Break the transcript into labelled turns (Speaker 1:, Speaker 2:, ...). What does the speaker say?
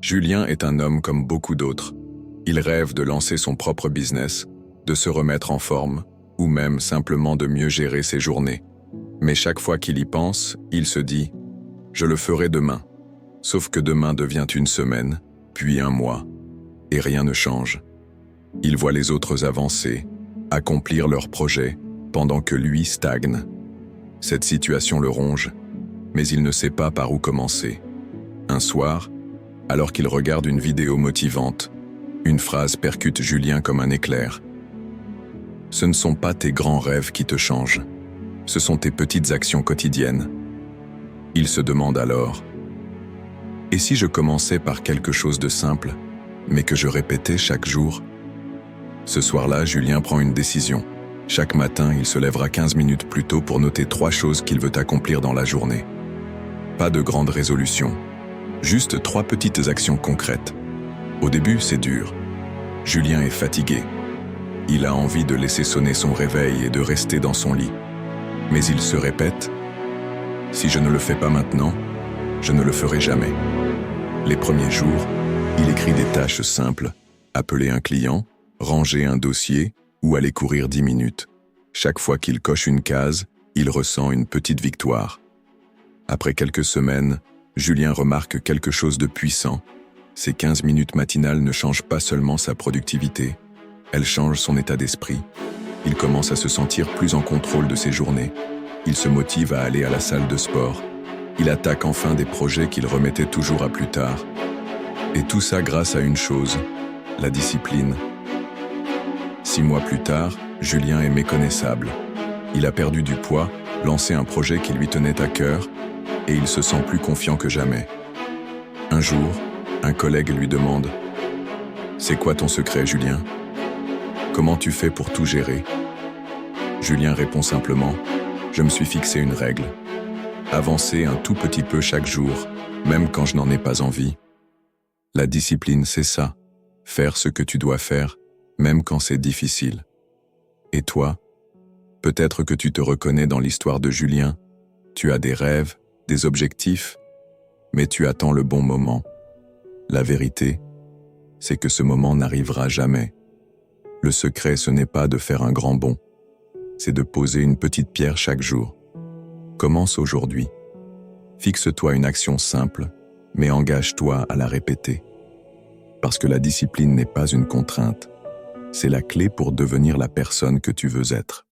Speaker 1: Julien est un homme comme beaucoup d'autres. Il rêve de lancer son propre business, de se remettre en forme, ou même simplement de mieux gérer ses journées. Mais chaque fois qu'il y pense, il se dit « Je le ferai demain ». Sauf que demain devient une semaine, puis un mois, et rien ne change. Il voit les autres avancer, accomplir leurs projets, pendant que lui stagne. Cette situation le ronge, mais il ne sait pas par où commencer. Un soir, alors qu'il regarde une vidéo motivante, une phrase percute Julien comme un éclair. Ce ne sont pas tes grands rêves qui te changent, ce sont tes petites actions quotidiennes. Il se demande alors, et si je commençais par quelque chose de simple, mais que je répétais chaque jour? Ce soir-là, Julien prend une décision. Chaque matin, il se lèvera 15 minutes plus tôt pour noter 3 choses qu'il veut accomplir dans la journée. Pas de grande résolution, juste 3 petites actions concrètes. Au début, c'est dur. Julien est fatigué. Il a envie de laisser sonner son réveil et de rester dans son lit. Mais il se répète « Si je ne le fais pas maintenant, je ne le ferai jamais ». Les premiers jours, il écrit des tâches simples, appeler un client, ranger un dossier ou aller courir 10 minutes. Chaque fois qu'il coche une case, il ressent une petite victoire. Après quelques semaines, Julien remarque quelque chose de puissant. Ces 15 minutes matinales ne changent pas seulement sa productivité, elles changent son état d'esprit. Il commence à se sentir plus en contrôle de ses journées. Il se motive à aller à la salle de sport. Il attaque enfin des projets qu'il remettait toujours à plus tard. Et tout ça grâce à une chose, la discipline. 6 mois plus tard, Julien est méconnaissable. Il a perdu du poids, lancé un projet qui lui tenait à cœur, et il se sent plus confiant que jamais. Un jour, un collègue lui demande « C'est quoi ton secret, Julien? Comment tu fais pour tout gérer ?» Julien répond simplement « Je me suis fixé une règle. Avancer un tout petit peu chaque jour, même quand je n'en ai pas envie. La discipline, c'est ça. Faire ce que tu dois faire, même quand c'est difficile. Et toi, peut-être que tu te reconnais dans l'histoire de Julien. Tu as des rêves, des objectifs, mais tu attends le bon moment. La vérité, c'est que ce moment n'arrivera jamais. Le secret, ce n'est pas de faire un grand bond, c'est de poser une petite pierre chaque jour. Commence aujourd'hui. Fixe-toi une action simple, mais engage-toi à la répéter. Parce que la discipline n'est pas une contrainte, c'est la clé pour devenir la personne que tu veux être.